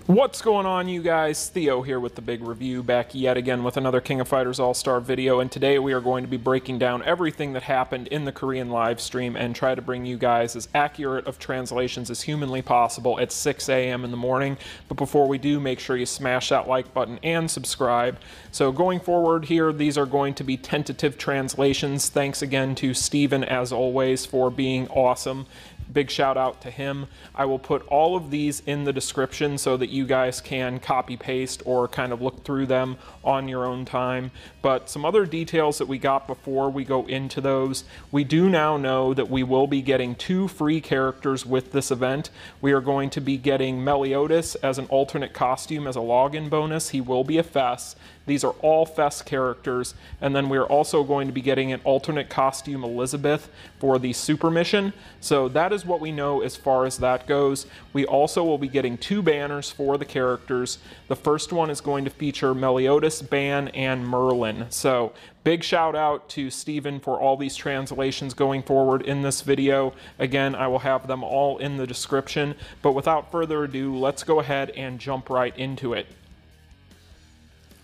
What's going on, you guys? Theo here with the big review, back yet again with another King of Fighters All-Star video, and today we are going to be breaking down everything that happened in the Korean live stream and try to bring you guys as accurate of translations as humanly possible at 6 a.m. in the morning. But before we do, make sure you smash that like button and subscribe. So going forward here, these are going to be tentative translations. Thanks again to Steven, as always, for being awesome. Big shout out to him. I will put all of these in the description so that you guys can copy paste or kind of look through them on your own time. But some other details that we got before we go into those. We do now know that we will be getting 2 free characters with this event. We are going to be getting Meliodas as an alternate costume as a login bonus. He will be a Fess. These are all Fess characters, and then we're also going to be getting an alternate costume Elizabeth for the super mission. So that is what we know as far as that goes. We also will be getting 2 banners for the characters. The first one is going to feature Meliodas, Ban, and Merlin. So big shout out to Steven for all these translations going forward in this video. Again, I will have them all in the description, but without further ado, let's go ahead and jump right into it.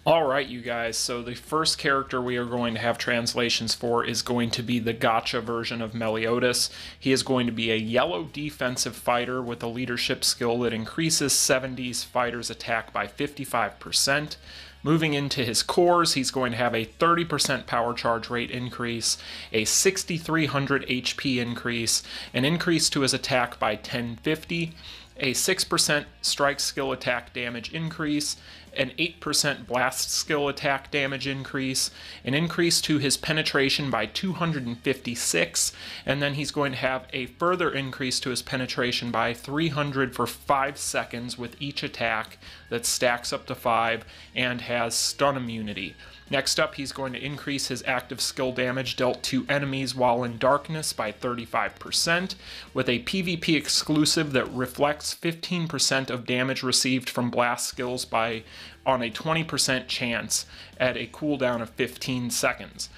Alright, you guys, so the first character we are going to have translations for is going to be the gacha version of Meliodas. He is going to be a yellow defensive fighter with a leadership skill that increases 70s fighters' attack by 55%. Moving into his cores, he's going to have a 30% power charge rate increase, a 6,300 HP increase, an increase to his attack by 1050, a 6% strike skill attack damage increase, an 8% blast skill attack damage increase, an increase to his penetration by 256, and then he's going to have a further increase to his penetration by 300 for 5 seconds with each attack that stacks up to 5 and has stun immunity. Next up, he's going to increase his active skill damage dealt to enemies while in darkness by 35%, with a PvP exclusive that reflects 15% of damage received from blast skills on a 20% chance at a cooldown of 15 seconds.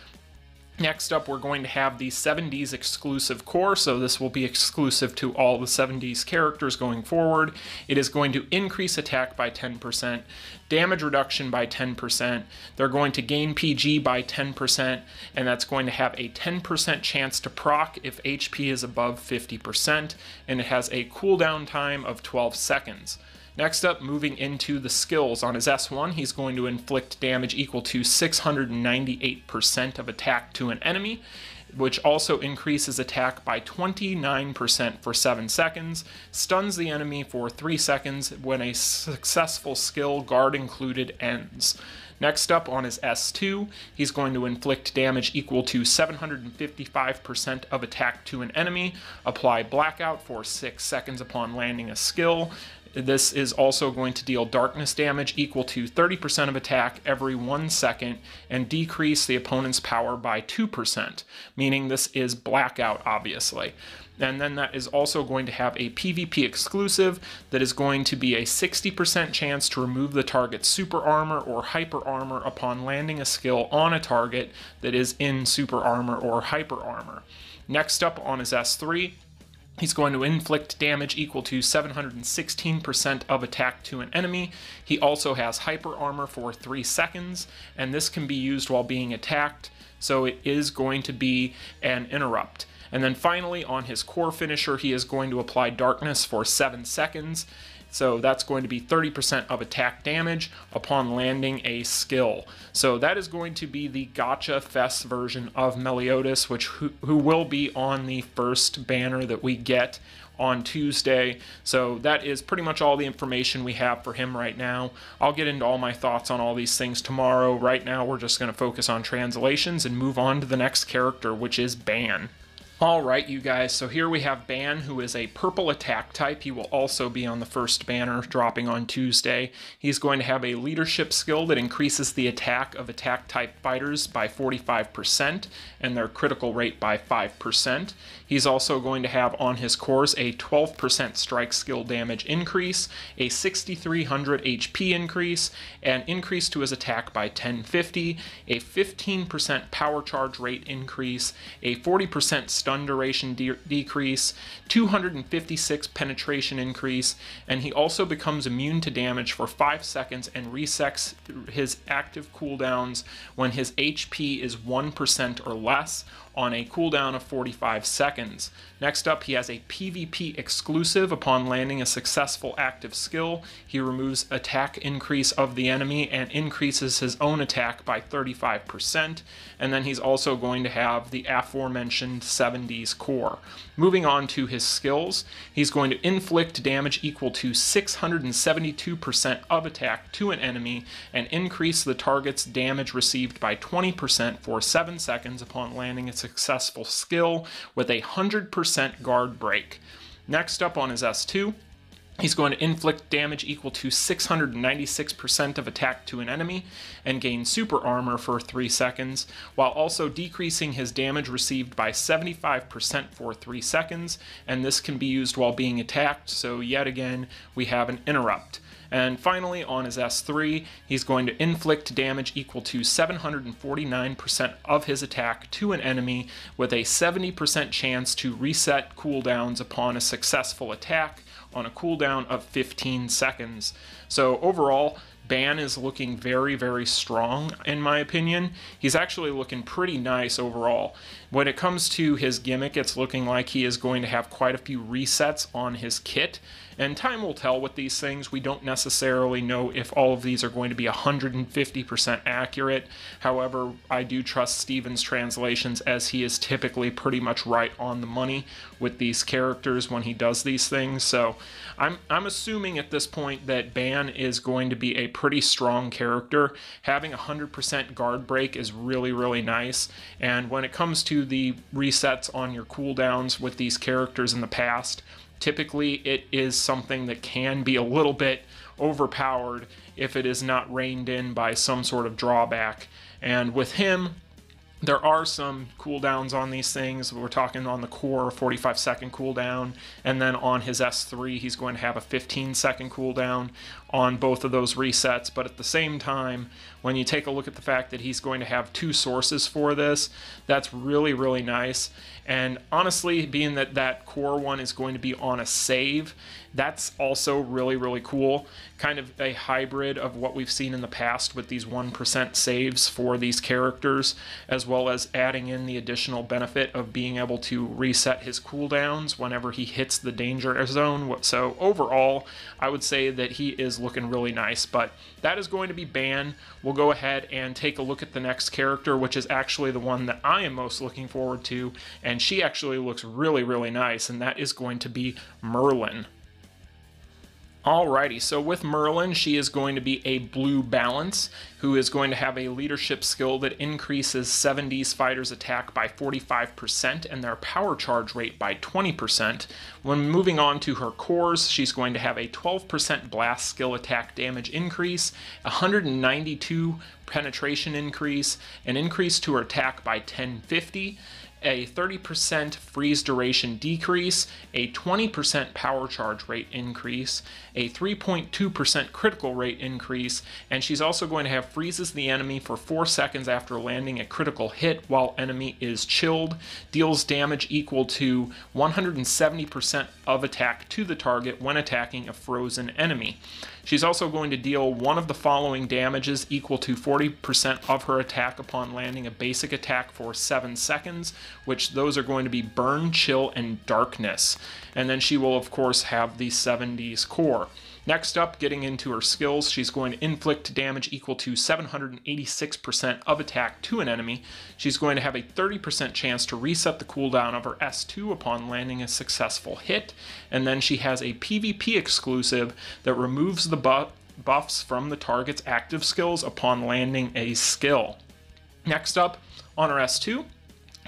Next up, we're going to have the 7Ds exclusive core, so this will be exclusive to all the 7Ds characters going forward. It is going to increase attack by 10%, damage reduction by 10%, they're going to gain PG by 10%, and that's going to have a 10% chance to proc if HP is above 50%, and it has a cooldown time of 12 seconds. Next up, moving into the skills. On his S1, he's going to inflict damage equal to 698% of attack to an enemy, which also increases attack by 29% for 7 seconds, stuns the enemy for 3 seconds when a successful skill, guard included, ends. Next up, on his S2, he's going to inflict damage equal to 755% of attack to an enemy, apply blackout for 6 seconds upon landing a skill. This is also going to deal darkness damage equal to 30% of attack every 1 second and decrease the opponent's power by 2%, meaning this is blackout, obviously. And then that is also going to have a PvP exclusive that is going to be a 60% chance to remove the target's super armor or hyper armor upon landing a skill on a target that is in super armor or hyper armor. Next up, on his S3, he's going to inflict damage equal to 716% of attack to an enemy. He also has hyper armor for 3 seconds, and this can be used while being attacked, so it is going to be an interrupt. And then finally, on his core finisher, he is going to apply darkness for 7 seconds. So that's going to be 30% of attack damage upon landing a skill. So that is going to be the Gacha Fess version of Meliodas, who will be on the first banner that we get on Tuesday. So that is pretty much all the information we have for him right now. I'll get into all my thoughts on all these things tomorrow. Right now, we're just going to focus on translations and move on to the next character, which is Ban. Alright, you guys, so here we have Ban, who is a purple attack type. He will also be on the first banner, dropping on Tuesday. He's going to have a leadership skill that increases the attack of attack type fighters by 45% and their critical rate by 5%. He's also going to have on his cores a 12% strike skill damage increase, a 6,300 HP increase, an increase to his attack by 1050, a 15% power charge rate increase, a 40% stun duration decrease, 256 penetration increase, and he also becomes immune to damage for 5 seconds and resets his active cooldowns when his HP is 1% or less on a cooldown of 45 seconds. Next up, he has a PvP exclusive. Upon landing a successful active skill, he removes attack increase of the enemy and increases his own attack by 35%. And then he's also going to have the aforementioned 7D's core. Moving on to his skills, he's going to inflict damage equal to 672% of attack to an enemy and increase the target's damage received by 20% for 7 seconds upon landing a successful skill with a 100% guard break. Next up on his S2, he's going to inflict damage equal to 696% of attack to an enemy and gain super armor for 3 seconds, while also decreasing his damage received by 75% for 3 seconds, and this can be used while being attacked, so yet again we have an interrupt. And finally, on his S3, he's going to inflict damage equal to 749% of his attack to an enemy with a 70% chance to reset cooldowns upon a successful attack on a cooldown of 15 seconds. So overall, Ban is looking very, very strong, in my opinion. He's actually looking pretty nice overall. When it comes to his gimmick, it's looking like he is going to have quite a few resets on his kit, and time will tell with these things. We don't necessarily know if all of these are going to be 150% accurate. However, I do trust Steven's translations, as he is typically pretty much right on the money with these characters when he does these things. So I'm assuming at this point that Ban is going to be a pretty strong character. Having 100% guard break is really, really nice. And when it comes to the resets on your cooldowns with these characters in the past, typically it is something that can be a little bit overpowered if it is not reined in by some sort of drawback. And with him, there are some cooldowns on these things. We're talking on the core, 45-second cooldown, and then on his S3, he's going to have a 15-second cooldown on both of those resets. But at the same time, when you take a look at the fact that he's going to have 2 sources for this, that's really, really nice. And honestly, being that that core one is going to be on a save, that's also really, really cool. Kind of a hybrid of what we've seen in the past with these 1% saves for these characters, as well as adding in the additional benefit of being able to reset his cooldowns whenever he hits the danger zone. So overall, I would say that he is looking really nice, but that is going to be Ban. We'll go ahead and take a look at the next character, which is actually the one that I am most looking forward to, and she actually looks really, really nice, and that is going to be Merlin. Alrighty, so with Merlin, she is going to be a blue balance who is going to have a leadership skill that increases 7D's fighters' attack by 45% and their power charge rate by 20%. When moving on to her cores, she's going to have a 12% blast skill attack damage increase, 192 penetration increase, an increase to her attack by 1050, a 30% freeze duration decrease, a 20% power charge rate increase, a 3.2% critical rate increase, and she's also going to have freezes the enemy for 4 seconds after landing a critical hit while enemy is chilled, deals damage equal to 170% of attack to the target when attacking a frozen enemy. She's also going to deal one of the following damages equal to 40% of her attack upon landing a basic attack for 7 seconds, which those are going to be Burn, Chill, and Darkness. And then she will, of course, have the 7D's core. Next up, getting into her skills, she's going to inflict damage equal to 786% of attack to an enemy. She's going to have a 30% chance to reset the cooldown of her S2 upon landing a successful hit. And then she has a PvP exclusive that removes the buffs from the target's active skills upon landing a skill. Next up, on her S2,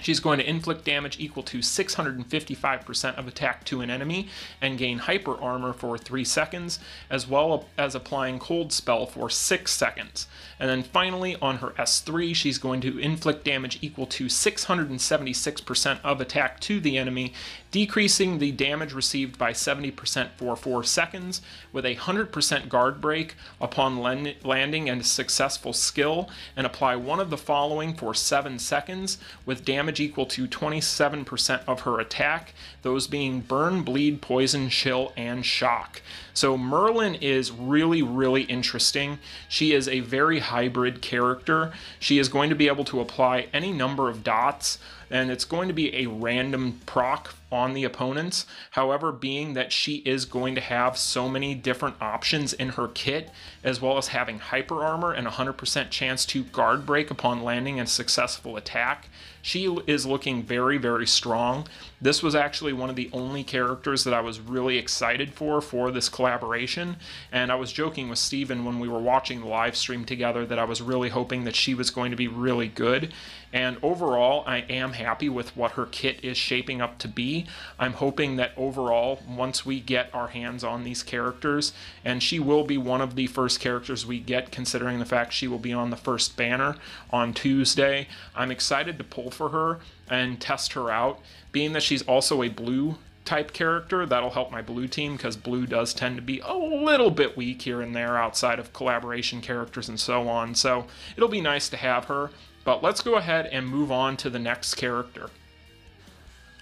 she's going to inflict damage equal to 655% of attack to an enemy and gain hyper armor for 3 seconds, as well as applying cold spell for 6 seconds. And then finally, on her S3, she's going to inflict damage equal to 676% of attack to the enemy decreasing the damage received by 70% for 4 seconds, with a 100% guard break upon landing and a successful skill, and apply one of the following for 7 seconds, with damage equal to 27% of her attack, those being burn, bleed, poison, chill, and shock. So Merlin is really, really interesting. She is a very hybrid character. She is going to be able to apply any number of dots, and it's going to be a random proc on the opponents. However, being that she is going to have so many different options in her kit, as well as having hyper armor and 100% chance to guard break upon landing a successful attack, she is looking very, very strong. This was actually one of the only characters that I was really excited for this collaboration, and I was joking with Steven when we were watching the live stream together that I was really hoping that she was going to be really good. And overall, I am happy with what her kit is shaping up to be. I'm hoping that overall, once we get our hands on these characters, and she will be one of the first characters we get, considering the fact she will be on the first banner on Tuesday, I'm excited to pull for her and test her out. Being that she's also a blue type character, that'll help my blue team, because blue does tend to be a little bit weak here and there outside of collaboration characters and so on. So it'll be nice to have her. But let's go ahead and move on to the next character.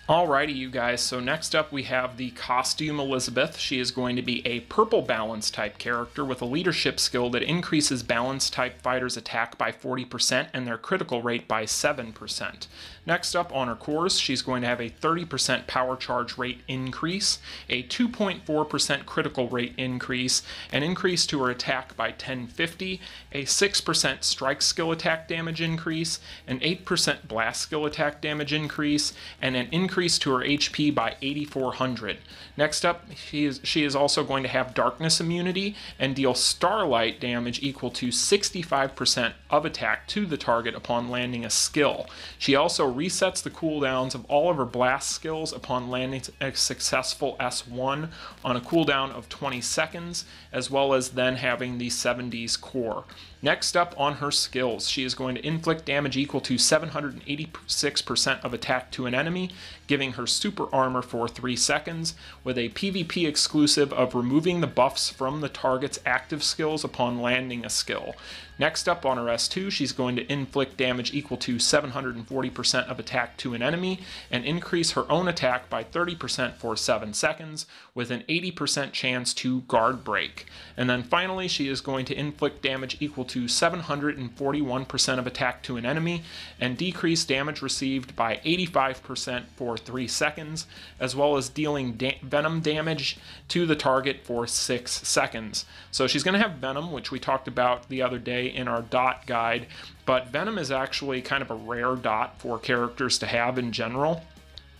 Alrighty, you guys, so next up we have the Costume Elizabeth. She is going to be a purple balance type character with a leadership skill that increases balance type fighters' attack by 40% and their critical rate by 7%. Next up on her course, she's going to have a 30% power charge rate increase, a 2.4% critical rate increase, an increase to her attack by 1050, a 6% strike skill attack damage increase, an 8% blast skill attack damage increase, and an increase to her HP by 8400. Next up, she is also going to have darkness immunity and deal starlight damage equal to 65% of attack to the target upon landing a skill. She also resets the cooldowns of all of her blast skills upon landing a successful S1 on a cooldown of 20 seconds, as well as then having the 70s core. Next up on her skills, she is going to inflict damage equal to 786% of attack to an enemy, giving her super armor for 3 seconds, with a PvP exclusive of removing the buffs from the target's active skills upon landing a skill. Next up on her S2, she's going to inflict damage equal to 740% of attack to an enemy, and increase her own attack by 30% for 7 seconds, with an 80% chance to guard break. And then finally, she is going to inflict damage equal to 741% of attack to an enemy, and decrease damage received by 85% for 3 seconds, as well as dealing venom damage to the target for 6 seconds. So she's going to have venom, which we talked about the other day in our dot guide, but venom is actually kind of a rare dot for characters to have in general.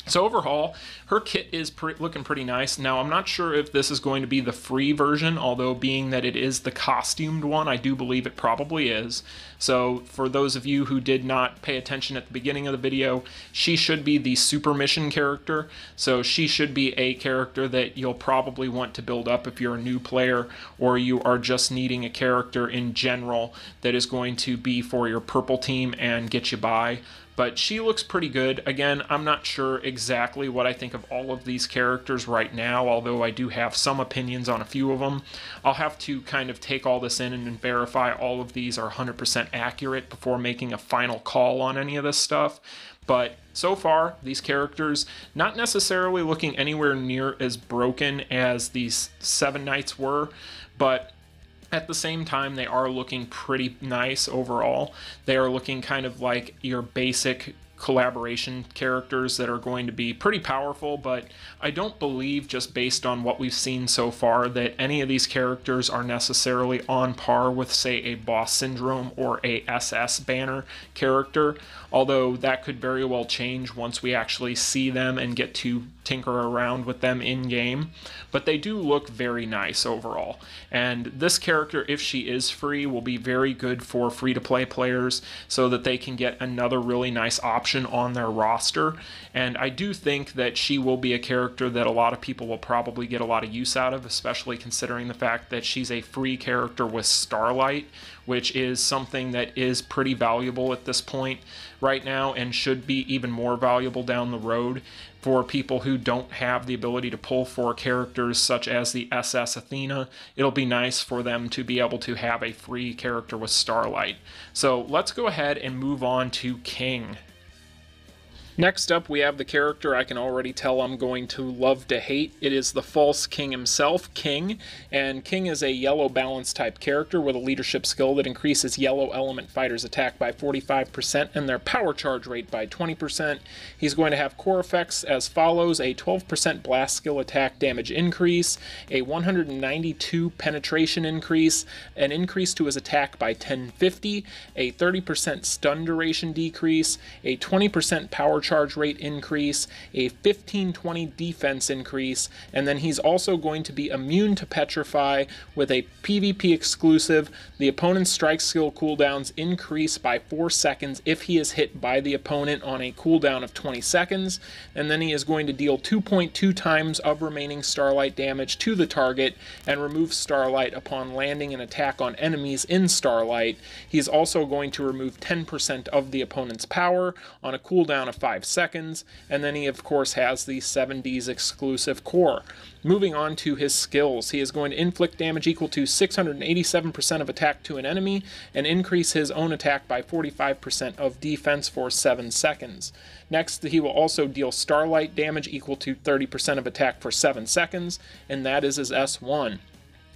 So overall, her kit is looking pretty nice. Now, I'm not sure if this is going to be the free version, although being that it is the costumed one, I do believe it probably is. So for those of you who did not pay attention at the beginning of the video, she should be the super mission character. So she should be a character that you'll probably want to build up if you're a new player, or you are just needing a character in general that is going to be for your purple team and get you by. But she looks pretty good. Again, I'm not sure exactly what I think of all of these characters right now, although I do have some opinions on a few of them. I'll have to kind of take all this in and verify all of these are 100% accurate before making a final call on any of this stuff. But so far, these characters not necessarily looking anywhere near as broken as these 7 Knights were, but at the same time, they are looking pretty nice overall. They are looking kind of like your basic collaboration characters that are going to be pretty powerful, but I don't believe, just based on what we've seen so far, that any of these characters are necessarily on par with, say, a Boss Syndrome or a SS banner character, although that could very well change once we actually see them and get to tinker around with them in-game. But they do look very nice overall. And this character, if she is free, will be very good for free-to-play players so that they can get another really nice option option on their roster, and I do think that she will be a character that a lot of people will probably get a lot of use out of, especially considering the fact that she's a free character with Starlight, which is something that is pretty valuable at this point right now and should be even more valuable down the road for people who don't have the ability to pull for characters such as the SS Athena. It'll be nice for them to be able to have a free character with Starlight. So let's go ahead and move on to King. Next up, we have the character I can already tell I'm going to love to hate. It is the false king himself, King. And King is a yellow balance type character with a leadership skill that increases yellow element fighters' attack by 45% and their power charge rate by 20%. He's going to have core effects as follows: a 12% blast skill attack damage increase, a 192 penetration increase, an increase to his attack by 1050, a 30% stun duration decrease, a 20% power charge rate increase, a 1520 defense increase, and then he's also going to be immune to Petrify with a PvP exclusive. The opponent's strike skill cooldowns increase by 4 seconds if he is hit by the opponent on a cooldown of 20 seconds, and then he is going to deal 2.2 times of remaining Starlight damage to the target and remove Starlight upon landing an attack on enemies in Starlight. He's also going to remove 10% of the opponent's power on a cooldown of 5 seconds, and then he of course has the 7D's exclusive core. Moving on to his skills, he is going to inflict damage equal to 687% of attack to an enemy and increase his own attack by 45% of defense for 7 seconds. Next, he will also deal Starlight damage equal to 30% of attack for 7 seconds, and that is his S1.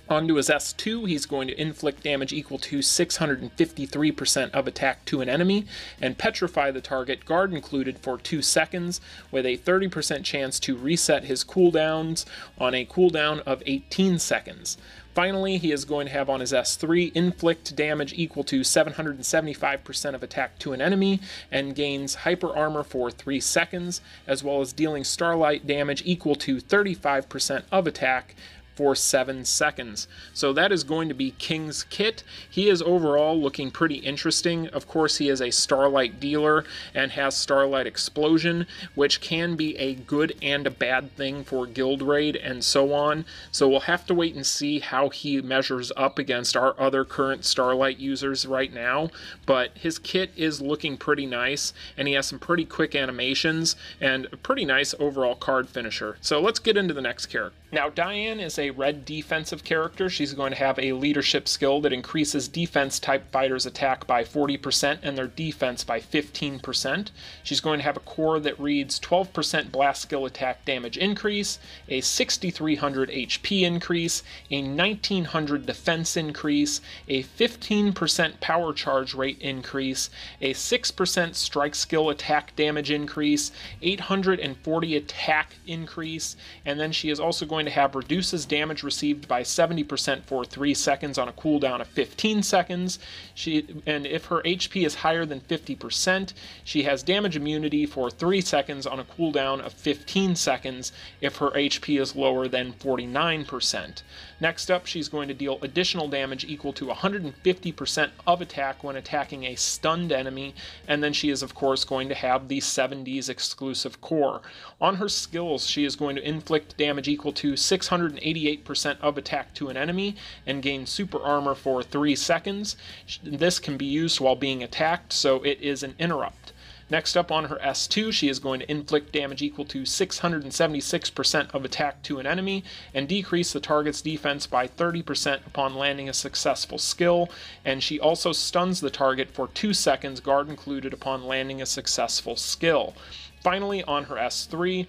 Onto his S2, he's going to inflict damage equal to 653% of attack to an enemy and petrify the target, guard included, for 2 seconds with a 30% chance to reset his cooldowns on a cooldown of 18 seconds. Finally, he is going to have on his S3 inflict damage equal to 775% of attack to an enemy and gains hyper armor for 3 seconds, as well as dealing Starlight damage equal to 35% of attack for 7 seconds. So that is going to be King's kit. He is overall looking pretty interesting. Of course, he is a Starlight dealer and has Starlight Explosion, which can be a good and a bad thing for Guild Raid and so on. So we'll have to wait and see how he measures up against our other current Starlight users right now. But his kit is looking pretty nice, and he has some pretty quick animations and a pretty nice overall card finisher. So let's get into the next character. Now, Dionne is a red defensive character. She's going to have a leadership skill that increases defense-type fighters' attack by 40% and their defense by 15%. She's going to have a core that reads 12% blast skill attack damage increase, a 6,300 HP increase, a 1,900 defense increase, a 15% power charge rate increase, a 6% strike skill attack damage increase, 840 attack increase, and then she is also going to have reduces damage received by 70% for 3 seconds on a cooldown of 15 seconds. And if her HP is higher than 50%, she has damage immunity for 3 seconds on a cooldown of 15 seconds if her HP is lower than 49%. Next up, she's going to deal additional damage equal to 150% of attack when attacking a stunned enemy, and then she is of course going to have the 7D's exclusive core. On her skills, she is going to inflict damage equal to 688% of attack to an enemy and gain super armor for 3 seconds. This can be used while being attacked, so it is an interrupt. Next up, on her S2, she is going to inflict damage equal to 676% of attack to an enemy and decrease the target's defense by 30% upon landing a successful skill, and she also stuns the target for 2 seconds, guard included, upon landing a successful skill. Finally, on her S3,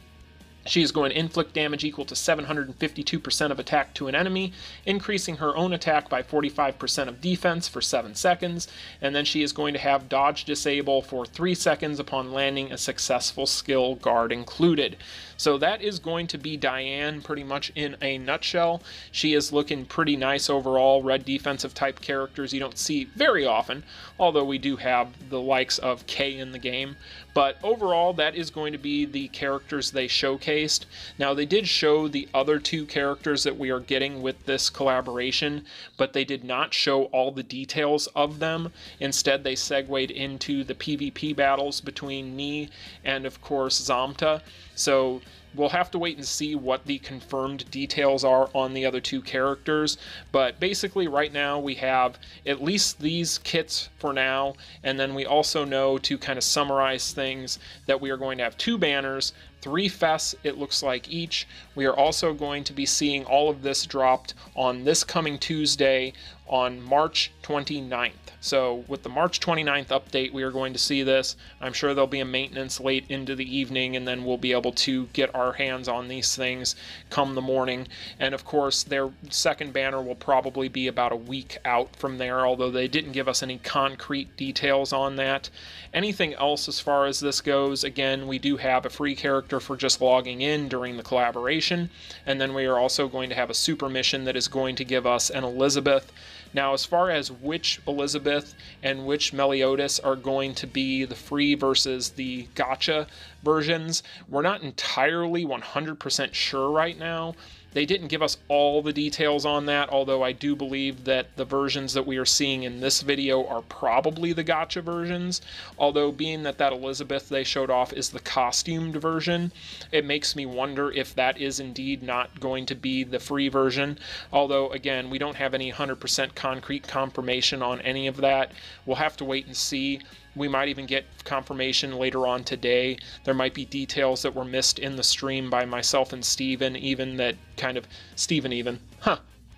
she is going to inflict damage equal to 752% of attack to an enemy, increasing her own attack by 45% of defense for 7 seconds, and then she is going to have dodge disable for 3 seconds upon landing a successful skill, guard included. So that is going to be Dionne pretty much in a nutshell. She is looking pretty nice overall. Red defensive type characters you don't see very often, although we do have the likes of K in the game. But overall, that is going to be the characters they showcase showcased. Now, they did show the other two characters that we are getting with this collaboration, but they did not show all the details of them. Instead, they segued into the PvP battles between Ni and, of course, Zamta. So we'll have to wait and see what the confirmed details are on the other two characters, but basically right now we have at least these kits for now, and then we also know, to kind of summarize things, that we are going to have 2 banners, 3 fests, it looks like, each. We are also going to be seeing all of this dropped on this coming Tuesday on March 29th. So with the March 29th update, we are going to see this. I'm sure there'll be a maintenance late into the evening, and then we'll be able to get our hands on these things come the morning. And of course, their second banner will probably be about a week out from there, although they didn't give us any concrete details on that. Anything else as far as this goes, again, we do have a free character for just logging in during the collaboration, and then we are also going to have a super mission that is going to give us an Elizabeth. Now, as far as which Elizabeth and which Meliodas are going to be the free versus the gacha versions, we're not entirely 100% sure right now. They didn't give us all the details on that, although I do believe that the versions that we are seeing in this video are probably the gacha versions. Although, being that Elizabeth they showed off is the costumed version, it makes me wonder if that is indeed not going to be the free version. Although, again, we don't have any 100% concrete confirmation on any of that. We'll have to wait and see. We might even get confirmation later on today. There might be details that were missed in the stream by myself and Steven,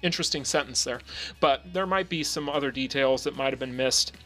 interesting sentence there. But there might be some other details that might have been missed,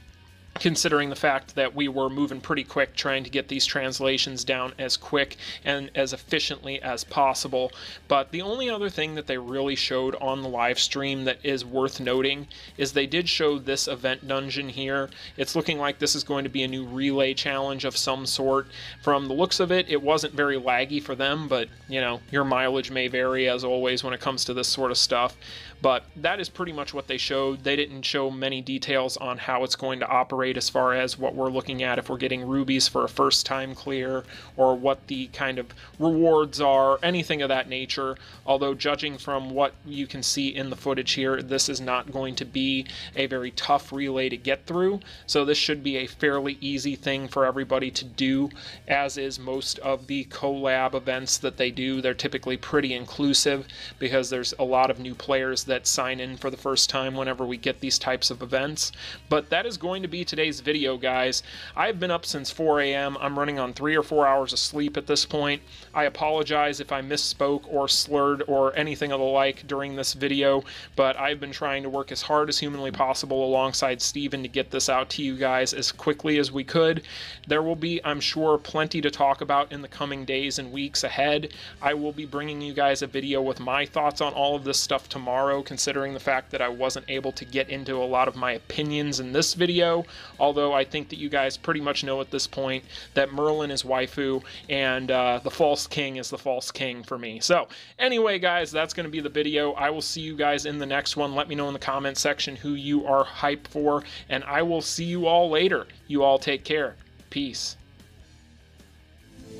considering the fact that we were moving pretty quick trying to get these translations down as quick and as efficiently as possible. But the only other thing that they really showed on the live stream that is worth noting is they did show this event dungeon here. It's looking like this is going to be a new relay challenge of some sort. From the looks of it, it wasn't very laggy for them, but you know, your mileage may vary as always when it comes to this sort of stuff. But that is pretty much what they showed. They didn't show many details on how it's going to operate as far as what we're looking at, if we're getting rubies for a first time clear, or what the kind of rewards are, anything of that nature. Although, judging from what you can see in the footage here, this is not going to be a very tough relay to get through. So this should be a fairly easy thing for everybody to do, as is most of the collab events that they do. They're typically pretty inclusive because there's a lot of new players that sign in for the first time whenever we get these types of events. But that is going to be today's video, guys. I've been up since 4 a.m. I'm running on 3 or 4 hours of sleep at this point. I apologize if I misspoke or slurred or anything of the like during this video, but I've been trying to work as hard as humanly possible alongside Steven to get this out to you guys as quickly as we could. There will be, I'm sure, plenty to talk about in the coming days and weeks ahead. I will be bringing you guys a video with my thoughts on all of this stuff tomorrow, considering the fact that I wasn't able to get into a lot of my opinions in this video, although I think that you guys pretty much know at this point that Merlin is waifu and the false king is the false king for me. So anyway, guys, that's going to be the video. I will see you guys in the next one. Let me know in the comment section who you are hyped for, and I will see you all later. You all take care. Peace.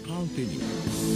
Continue.